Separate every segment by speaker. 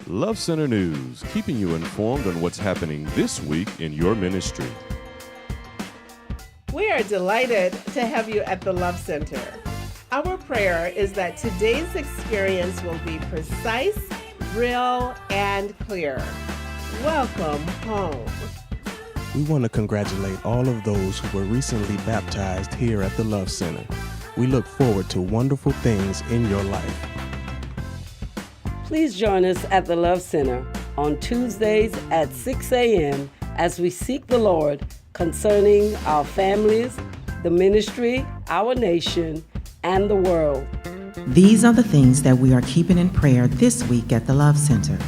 Speaker 1: Love Center News, keeping you informed on what's happening this week in your ministry.
Speaker 2: We are delighted to have you at the Love Center. Our prayer is that today's experience will be precise, real, and clear. Welcome home.
Speaker 3: We want to congratulate all of those who were recently baptized here at the Love Center. We look forward to wonderful things in your life.
Speaker 4: Please join us at the Love Center on Tuesdays at 6 a.m. as we seek the Lord concerning our families, the ministry, our nation, and the world.
Speaker 5: These are the things that we are keeping in prayer this week at the Love Center.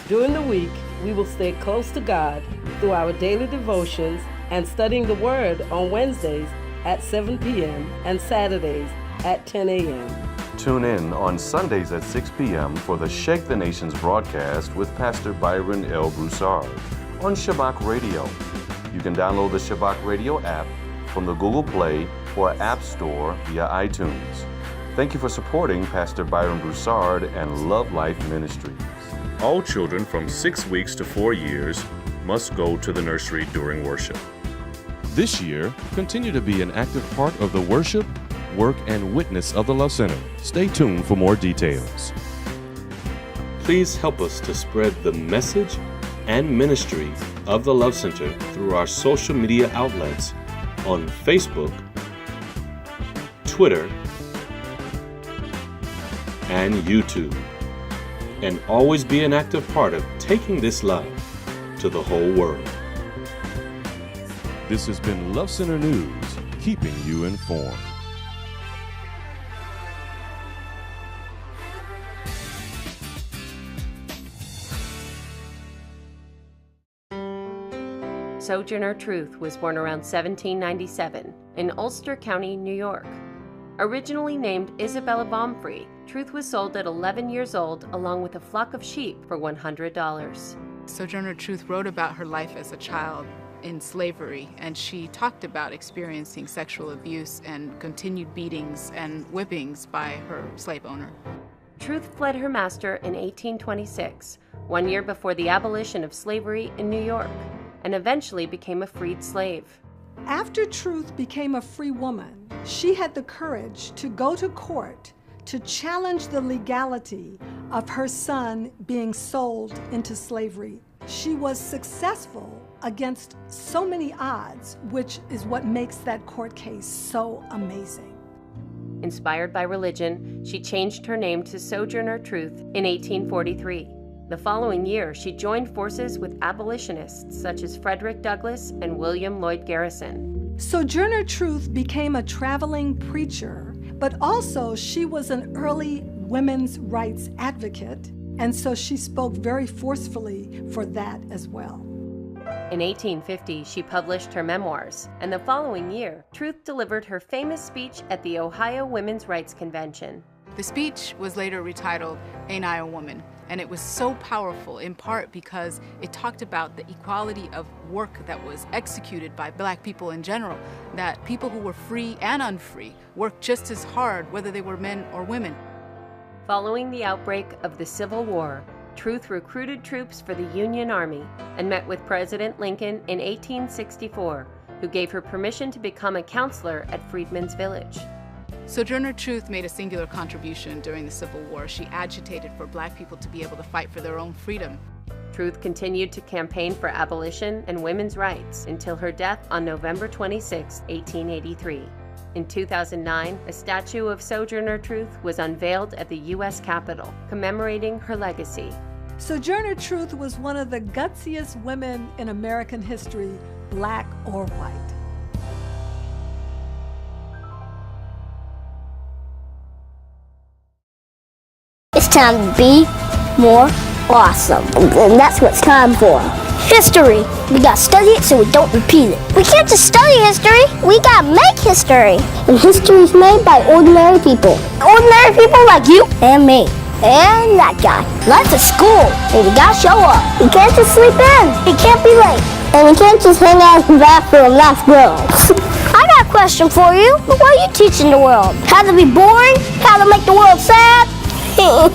Speaker 4: During the week, we will stay close to God through our daily devotions and studying the Word on Wednesdays at 7 p.m. and Saturdays at 10 a.m.
Speaker 6: Tune in on Sundays at 6 p.m. for the Shake the Nations broadcast with Pastor Byron L. Broussard on Shabbat Radio. You can download the Shabbat Radio app from the Google Play or App Store via iTunes. Thank you for supporting Pastor Byron Broussard and Love Life Ministries.
Speaker 1: All children from 6 weeks to 4 years must go to the nursery during worship. This year, continue to be an active part of the worship, work, and witness of the Love Center. Stay tuned for more details.
Speaker 7: Please help us to spread the message and ministry of the Love Center through our social media outlets on Facebook, Twitter, and YouTube. And always be an active part of taking this love to the whole world.
Speaker 1: This has been Love Center News, keeping you informed.
Speaker 8: Sojourner Truth was born around 1797 in Ulster County, New York. Originally named Isabella Baumfree, Truth was sold at 11 years old along with a flock of sheep for $100.
Speaker 9: Sojourner Truth wrote about her life as a child in slavery, and she talked about experiencing sexual abuse and continued beatings and whippings by her slave owner.
Speaker 8: Truth fled her master in 1826, 1 year before the abolition of slavery in New York, and eventually became a freed slave.
Speaker 10: After Truth became a free woman, she had the courage to go to court to challenge the legality of her son being sold into slavery. She was successful against so many odds, which is what makes that court case so amazing.
Speaker 8: Inspired by religion, she changed her name to Sojourner Truth in 1843. The following year, she joined forces with abolitionists such as Frederick Douglass and William Lloyd Garrison.
Speaker 10: Sojourner Truth became a traveling preacher, but also she was an early women's rights advocate, and so she spoke very forcefully for that as well.
Speaker 8: In 1850, she published her memoirs, and the following year, Truth delivered her famous speech at the Ohio Women's Rights Convention.
Speaker 9: The speech was later retitled, Ain't I a Woman? And it was so powerful in part because it talked about the equality of work that was executed by Black people in general, that people who were free and unfree worked just as hard whether they were men or women.
Speaker 8: Following the outbreak of the Civil War, Truth recruited troops for the Union Army and met with President Lincoln in 1864, who gave her permission to become a counselor at Freedmen's Village.
Speaker 9: Sojourner Truth made a singular contribution during the Civil War. She agitated for Black people to be able to fight for their own freedom.
Speaker 8: Truth continued to campaign for abolition and women's rights until her death on November 26, 1883. In 2009, a statue of Sojourner Truth was unveiled at the U.S. Capitol, commemorating her legacy.
Speaker 10: Sojourner Truth was one of the gutsiest women in American history, Black or white.
Speaker 11: time to be more awesome. And that's what it's time for. History. We gotta study it so we don't repeat it. We can't just study history. We gotta make history. And history is made by ordinary people. Ordinary people like you and me. And that guy. Life's a school. And you gotta show up. You can't just sleep in. You can't be late. And you can't just hang out in the bathroom. That's gross. I got a question for you. What are you teaching the world? How to be boring? How to make the world sad? No,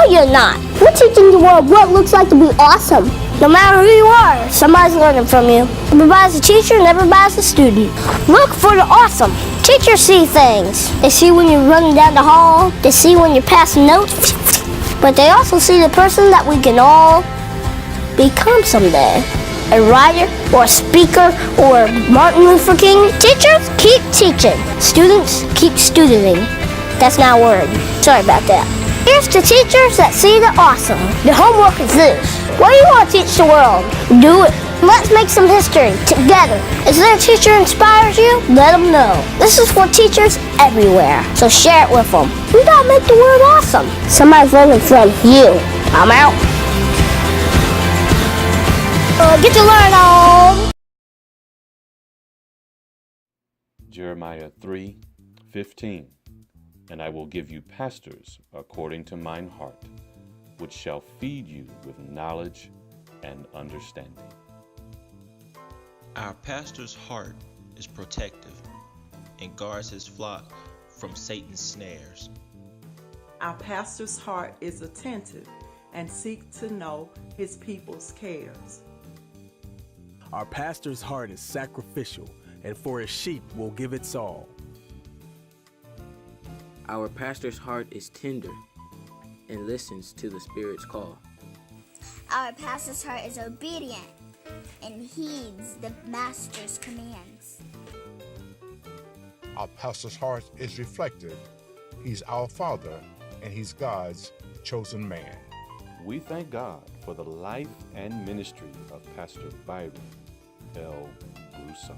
Speaker 11: you're not. We're teaching the world what it looks like to be awesome. No matter who you are, somebody's learning from you. Everybody's a teacher and everybody's a student. Look for the awesome. Teachers see things. They see when you're running down the hall. They see when you're passing notes. But they also see the person that we can all become someday. A writer or a speaker or Martin Luther King. Teachers, keep teaching. Students, keep studenting. That's not a word. Sorry about that. Here's to teachers that see the awesome. The homework is this. What do you want to teach the world? Do it. Let's make some history together. Is there a teacher who inspires you? Let them know. This is for teachers everywhere. So share it with them. We gotta make the world awesome. Somebody's learning from you. I'm out. Get to learn on.
Speaker 6: Jeremiah 3:15. And I will give you pastors according to mine heart, which shall feed you with knowledge and understanding.
Speaker 12: Our pastor's heart is protective and guards his flock from Satan's snares.
Speaker 13: Our pastor's heart is attentive and seeks to know his people's cares.
Speaker 3: Our pastor's heart is sacrificial, and for his sheep will give its all.
Speaker 14: Our pastor's heart is tender and listens to the Spirit's call.
Speaker 15: Our pastor's heart is obedient and heeds the master's commands.
Speaker 16: Our pastor's heart is reflective. He's our Father, and he's God's chosen man.
Speaker 6: We thank God for the life and ministry of Pastor Byron L. Broussard.